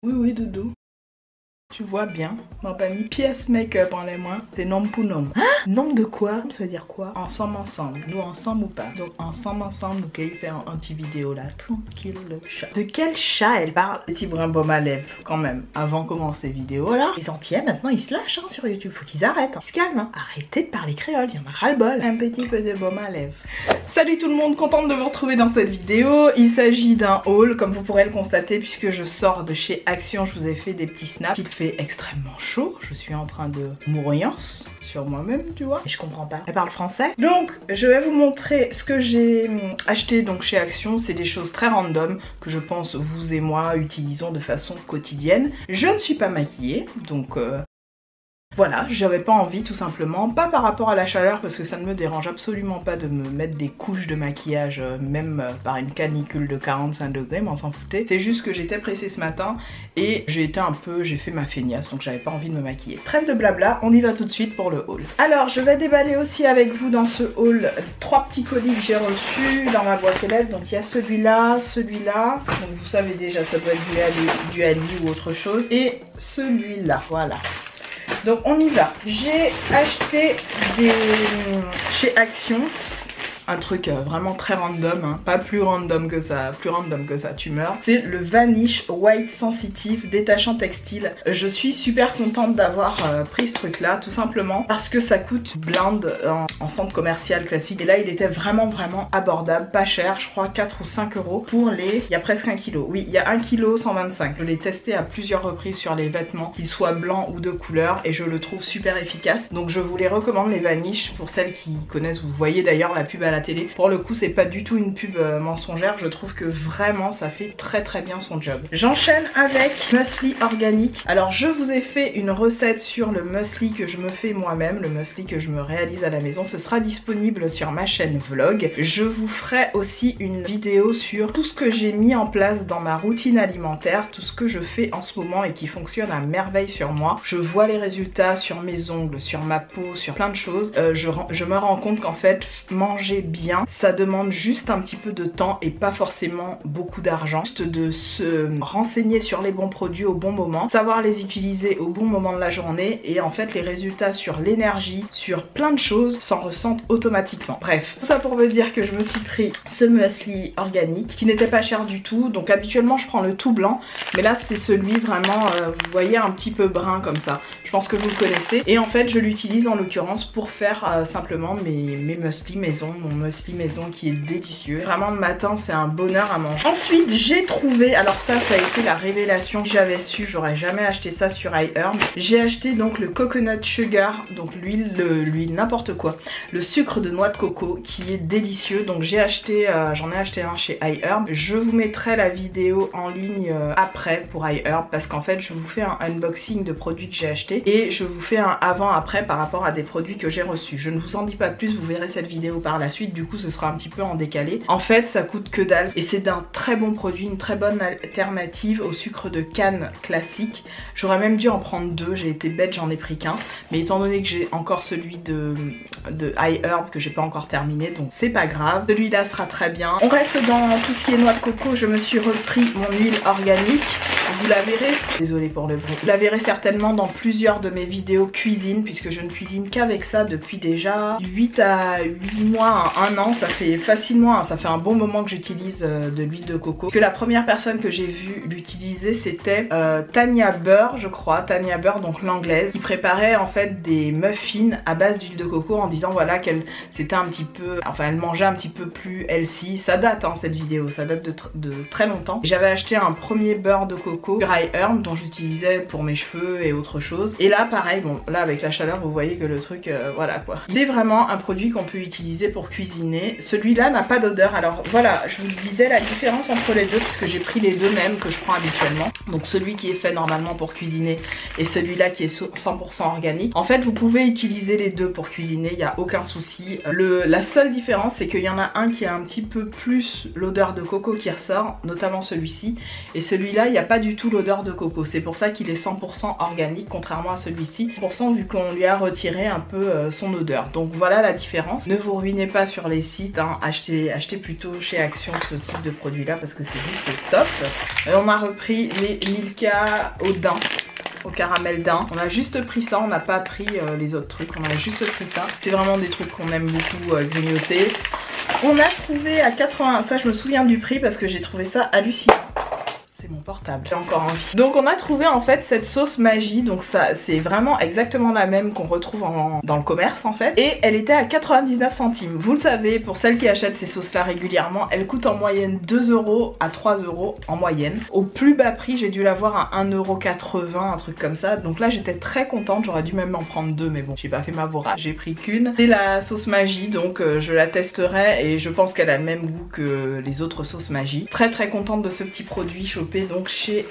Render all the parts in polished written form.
Oui, oui, doudou. Tu vois bien, on m'a mis pièce make-up en les mains, c'est nom pour nom. Hein? Nom de quoi? Ça veut dire quoi? Ensemble, ensemble. Nous ensemble ou pas? Donc ensemble, ensemble, nous qui fait un petit vidéo là. Tranquille le chat. De quel chat elle parle? Petit brin baume à lèvres quand même, avant de commencer vidéo là. Les Antillais maintenant ils se lâchent hein, sur YouTube, faut qu'ils arrêtent. Hein. Ils se calment. Hein. Arrêtez de parler créole, il y en a ras le bol. Un petit peu de baume à lèvres. Salut tout le monde, contente de vous retrouver dans cette vidéo. Il s'agit d'un haul, comme vous pourrez le constater, puisque je sors de chez Action, je vous ai fait des petits snaps. Il fait extrêmement chaud, je suis en train de mourir sur moi-même, tu vois. Et je comprends pas. Elle parle français. Donc, je vais vous montrer ce que j'ai acheté donc chez Action. C'est des choses très random que je pense vous et moi utilisons de façon quotidienne. Je ne suis pas maquillée, donc... Voilà, j'avais pas envie tout simplement, pas par rapport à la chaleur parce que ça ne me dérange absolument pas de me mettre des couches de maquillage même par une canicule de 45 degrés, mais on s'en foutait. C'est juste que j'étais pressée ce matin et j'ai fait ma feignasse donc j'avais pas envie de me maquiller. Trêve de blabla, on y va tout de suite pour le haul. Alors je vais déballer aussi avec vous dans ce haul 3 petits colis que j'ai reçus dans ma boîte aux lettres. Donc il y a celui-là, celui-là, donc vous savez déjà ça doit être du Ali ou autre chose, et celui-là, voilà. Donc on y va. J'ai acheté chez Action un truc vraiment très random, hein. Pas plus random que ça, tu meurs. C'est le Vanish White Sensitive détachant textile. Je suis super contente d'avoir pris ce truc là, tout simplement parce que ça coûte blinde en centre commercial classique. Et là il était vraiment abordable, pas cher, je crois 4 ou 5 euros pour les... Il y a presque 1 kg. Oui, il y a 1 kg 125. Je l'ai testé à plusieurs reprises sur les vêtements, qu'ils soient blancs ou de couleur, et je le trouve super efficace. Donc je vous les recommande les Vanish pour celles qui connaissent. Vous voyez d'ailleurs la pub à la télé. Pour le coup c'est pas du tout une pub mensongère, je trouve que vraiment ça fait très bien son job. J'enchaîne avec muesli organique. Alors je vous ai fait une recette sur le muesli que je me fais moi-même, le muesli que je me réalise à la maison. Ce sera disponible sur ma chaîne vlog. Je vous ferai aussi une vidéo sur tout ce que j'ai mis en place dans ma routine alimentaire, tout ce que je fais en ce moment et qui fonctionne à merveille sur moi. Je vois les résultats sur mes ongles, sur ma peau, sur plein de choses. Je me rends compte qu'en fait manger bien, ça demande juste un petit peu de temps et pas forcément beaucoup d'argent. Juste de se renseigner sur les bons produits au bon moment, savoir les utiliser au bon moment de la journée, et en fait les résultats sur l'énergie, sur plein de choses s'en ressentent automatiquement. Bref, tout ça pour vous dire que je me suis pris ce muesli organique qui n'était pas cher du tout. Donc habituellement je prends le tout blanc, mais là c'est celui vraiment, vous voyez, un petit peu brun comme ça. Je pense que vous le connaissez. Et en fait je l'utilise en l'occurrence pour faire simplement mes muesli maison, mon muesli maison qui est délicieux. Vraiment le matin c'est un bonheur à manger. Ensuite j'ai trouvé, alors ça a été la révélation, que j'avais su, j'aurais jamais acheté ça sur iHerb. J'ai acheté donc le coconut sugar, donc l'huile n'importe quoi, le sucre de noix de coco qui est délicieux. Donc j'ai acheté, j'en ai acheté un chez iHerb. Je vous mettrai la vidéo en ligne après pour iHerb parce qu'en fait je vous fais un unboxing de produits que j'ai acheté et je vous fais un avant-après par rapport à des produits que j'ai reçus. Je ne vous en dis pas plus, vous verrez cette vidéo par la suite, du coup ce sera un petit peu en décalé. En fait ça coûte que dalle et c'est d'un très bon produit, une très bonne alternative au sucre de canne classique. J'aurais même dû en prendre deux, j'ai été bête, j'en ai pris qu'un, mais étant donné que j'ai encore celui de iHerb que j'ai pas encore terminé, donc c'est pas grave, celui-là sera très bien. On reste dans tout ce qui est noix de coco. Je me suis repris mon huile organique, vous la verrez, désolée pour le bruit, vous la verrez certainement dans plusieurs de mes vidéos cuisine puisque je ne cuisine qu'avec ça depuis déjà 8 mois, 1 an. Ça fait facilement, ça fait un bon moment que j'utilise de l'huile de coco. Que la première personne que j'ai vue l'utiliser c'était Tanya Burr, je crois, Tanya Burr, donc l'anglaise, qui préparait en fait des muffins à base d'huile de coco en disant voilà qu'elle c'était un petit peu, enfin elle mangeait un petit peu plus healthy. Ça date hein, cette vidéo, ça date de très longtemps. J'avais acheté un premier beurre de coco sur iHerb dont j'utilisais pour mes cheveux et autre chose. Et là pareil, bon là avec la chaleur vous voyez que le truc voilà quoi. C'est vraiment un produit qu'on peut utiliser pour cuisiner. Celui-là n'a pas d'odeur. Alors voilà, je vous disais la différence entre les deux puisque j'ai pris les deux mêmes que je prends habituellement. Donc celui qui est fait normalement pour cuisiner et celui-là qui est 100% organique. En fait vous pouvez utiliser les deux pour cuisiner, il n'y a aucun souci. La seule différence c'est qu'il y en a un qui a un petit peu plus l'odeur de coco qui ressort, notamment celui-ci, et celui-là il n'y a pas du du tout l'odeur de coco. C'est pour ça qu'il est 100% organique, contrairement à celui-ci. 100% vu qu'on lui a retiré un peu son odeur. Donc voilà la différence. Ne vous ruinez pas sur les sites, hein. Achetez plutôt chez Action ce type de produit là parce que c'est juste top. Et on a repris les Milka au daim, au caramel daim. On a juste pris ça, on n'a pas pris les autres trucs, on a juste pris ça. C'est vraiment des trucs qu'on aime beaucoup grignoter. On a trouvé à 80, ça je me souviens du prix parce que j'ai trouvé ça hallucinant. C'est mon portable, j'ai encore envie. Donc on a trouvé en fait cette sauce Maggi, donc ça c'est vraiment exactement la même qu'on retrouve dans le commerce en fait. Et elle était à 99 centimes. Vous le savez, pour celles qui achètent ces sauces là régulièrement, elle coûte en moyenne 2 € à 3 € en moyenne. Au plus bas prix, j'ai dû l'avoir à 1,80 €, un truc comme ça. Donc là j'étais très contente, j'aurais dû même en prendre deux, mais bon, j'ai pas fait ma vorage, j'ai pris qu'une. C'est la sauce Maggi, donc je la testerai et je pense qu'elle a le même goût que les autres sauces Maggi. Très contente de ce petit produit chopé donc chez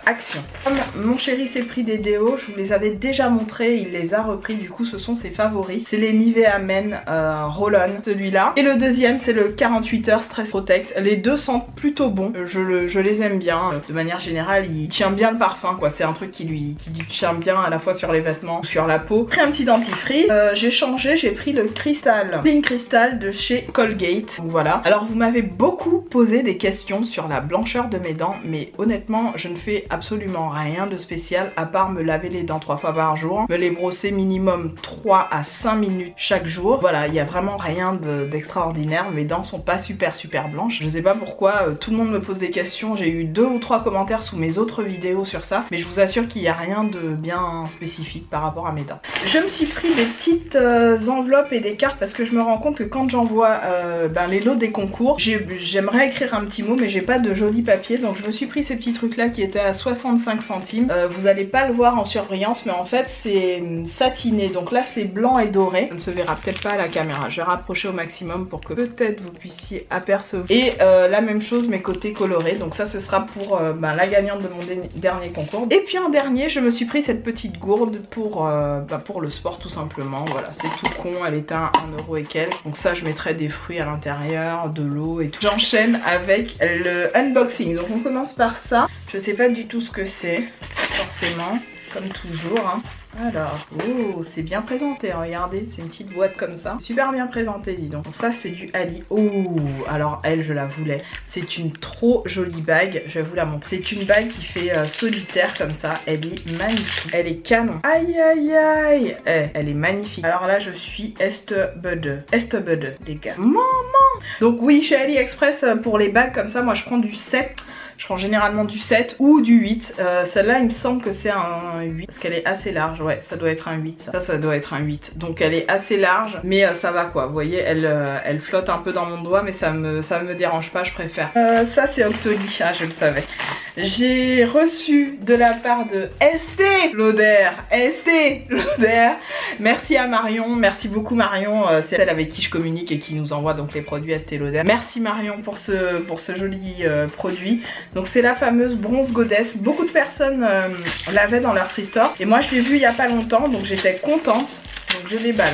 Action. Comme mon chéri s'est pris des déos, je vous les avais déjà montrés, il les a repris, du coup ce sont ses favoris. C'est les Nivea Men Roll-On, celui-là. Et le deuxième c'est le 48 heures Stress Protect. Les deux sentent plutôt bon, je les aime bien. De manière générale, il tient bien le parfum quoi, c'est un truc qui lui tient bien à la fois sur les vêtements ou sur la peau. J'ai pris un petit dentifrice, j'ai changé, j'ai pris le Crystal, Clean Crystal de chez Colgate. Donc voilà. Alors vous m'avez beaucoup posé des questions sur la blancheur de mes dents, mais honnêtement je ne fais absolument rien de spécial à part me laver les dents 3 fois par jour, me les brosser minimum 3 à 5 minutes chaque jour. Voilà, il n'y a vraiment rien d'extraordinaire. Mes dents sont pas super blanches. Je sais pas pourquoi tout le monde me pose des questions. J'ai eu 2 ou 3 commentaires sous mes autres vidéos sur ça, mais je vous assure qu'il n'y a rien de bien spécifique par rapport à mes dents. Je me suis pris des petites enveloppes et des cartes parce que je me rends compte que quand j'envoie les lots des concours, j'aimerais écrire un petit mot mais j'ai pas de joli papier, donc je me suis pris ces petits trucs là qui étaient à 65 centimes. Vous allez pas le voir en surbrillance, mais en fait c'est satiné, donc là c'est blanc et doré. Ça ne se verra peut-être pas à la caméra, je vais rapprocher au maximum pour que peut-être vous puissiez apercevoir. Et la même chose mes côtés colorés, donc ça ce sera pour la gagnante de mon dernier concours. Et puis en dernier je me suis pris cette petite gourde pour le sport tout simplement. Voilà, c'est tout con, elle était à 1 € et quelques, donc ça je mettrai des fruits à l'intérieur, de l'eau et tout. J'enchaîne avec le unboxing, donc on commence par ça. Je sais pas du tout ce que c'est, forcément, comme toujours, hein. Alors, oh, c'est bien présenté, regardez, c'est une petite boîte comme ça. Super bien présenté, dis donc. Donc ça, c'est du Ali. Oh, alors elle, je la voulais. C'est une trop jolie bague, je vais vous la montrer. C'est une bague qui fait solitaire comme ça. Elle est magnifique. Elle est canon. Aïe, aïe, aïe. Elle est magnifique. Alors là, je suis Estebud, les gars. Maman. Donc oui, chez AliExpress, pour les bagues comme ça, moi, je prends du 7. Je prends généralement du 7 ou du 8. Celle-là, il me semble que c'est un 8 parce qu'elle est assez large. Ouais, ça doit être un 8. Ça doit être un 8. Donc elle est assez large, mais ça va quoi. Vous voyez, elle flotte un peu dans mon doigt, mais ça me dérange pas, je préfère. Ça, c'est Octoly. Ah, je le savais. J'ai reçu de la part de Estée Lauder. Merci à Marion. Merci beaucoup Marion. C'est celle avec qui je communique et qui nous envoie donc les produits Estée Lauder. Merci Marion pour ce joli produit. Donc c'est la fameuse bronze goddess. Beaucoup de personnes l'avaient dans leur free store. Et moi je l'ai vu il y a pas longtemps, donc j'étais contente. Donc je déballe.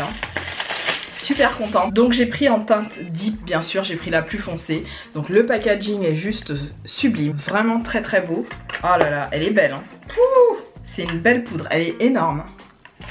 Super contente. Donc j'ai pris en teinte deep, bien sûr, j'ai pris la plus foncée. Donc le packaging est juste sublime. Vraiment très beau. Oh là là, elle est belle. Hein. C'est une belle poudre, elle est énorme.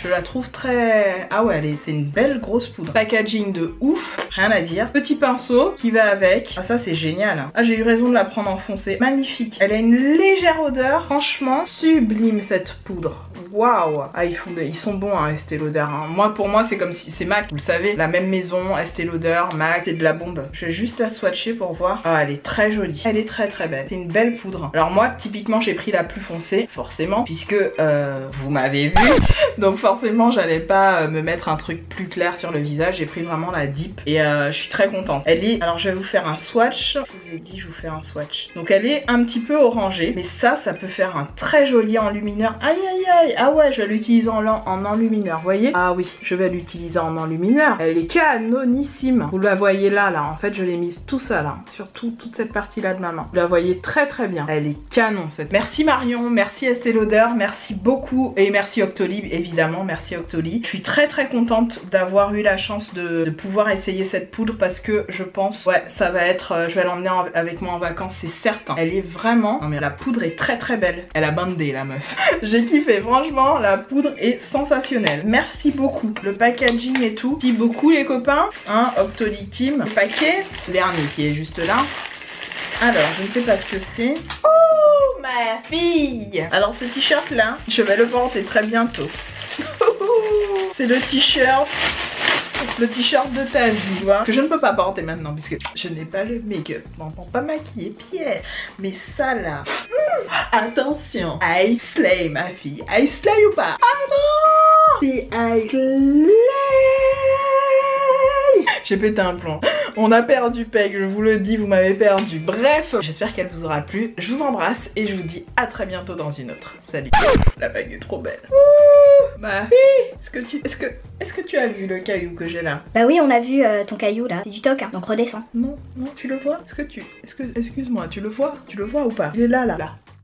Je la trouve très... Ah ouais, c'est une belle grosse poudre. Packaging de ouf, rien à dire. Petit pinceau qui va avec. Ah ça c'est génial. Ah j'ai eu raison de la prendre en foncé. Magnifique. Elle a une légère odeur. Franchement, sublime cette poudre. Waouh. Ah ils sont bons hein, Estée Lauder. Hein. Pour moi c'est comme si... C'est MAC, vous le savez. La même maison, Estée Lauder, MAC, c'est de la bombe. Je vais juste la swatcher pour voir. Ah elle est très jolie. Elle est très belle. C'est une belle poudre. Alors moi typiquement j'ai pris la plus foncée, forcément. Puisque vous m'avez vu. Donc forcément j'allais pas me mettre un truc plus clair sur le visage, j'ai pris vraiment la deep et je suis très contente. Elle est, alors je vais vous faire un swatch, je vous ai dit je vous fais un swatch. Donc elle est un petit peu orangée, mais ça peut faire un très joli enlumineur. Aïe aïe aïe, ah ouais je vais l'utiliser en enlumineur, vous voyez? Ah oui, je vais l'utiliser en enlumineur. Elle est canonissime, vous la voyez là, en fait je l'ai mise tout ça là, sur toute cette partie là de ma main. Vous la voyez très bien, elle est canon cette. Merci Marion, merci Estée Lauder, merci beaucoup et merci Octoly évidemment vraiment merci Octoly. Je suis très contente d'avoir eu la chance de pouvoir essayer cette poudre parce que je pense, ouais, ça va être, je vais l'emmener avec moi en vacances, c'est certain. Elle est vraiment, non mais la poudre est très belle. Elle a bandé la meuf. J'ai kiffé, franchement, la poudre est sensationnelle. Merci beaucoup. Le packaging et tout. Merci beaucoup les copains. Hein, Octoly Team. Le paquet, dernier qui est juste là. Alors, je ne sais pas ce que c'est. Oh, ma fille! Alors, ce t-shirt là, je vais le porter très bientôt. C'est le t-shirt de ta vie, tu vois, que je ne peux pas porter maintenant puisque je n'ai pas le make-up. Bon, pas maquillée, pièce. Mais ça là, attention, I slay ma fille. I slay ou pas? Ah non! I slay! J'ai pété un plomb. On a perdu Peg, je vous le dis, vous m'avez perdu. Bref, j'espère qu'elle vous aura plu. Je vous embrasse et je vous dis à très bientôt dans une autre. Salut. La bague est trop belle. Ouh, ma fille, est-ce que tu as vu le caillou que j'ai là? Bah oui, on a vu ton caillou là. C'est du toc, hein, donc redescends. Non, tu le vois? Excuse-moi, tu le vois? Tu le vois ou pas? Il est là.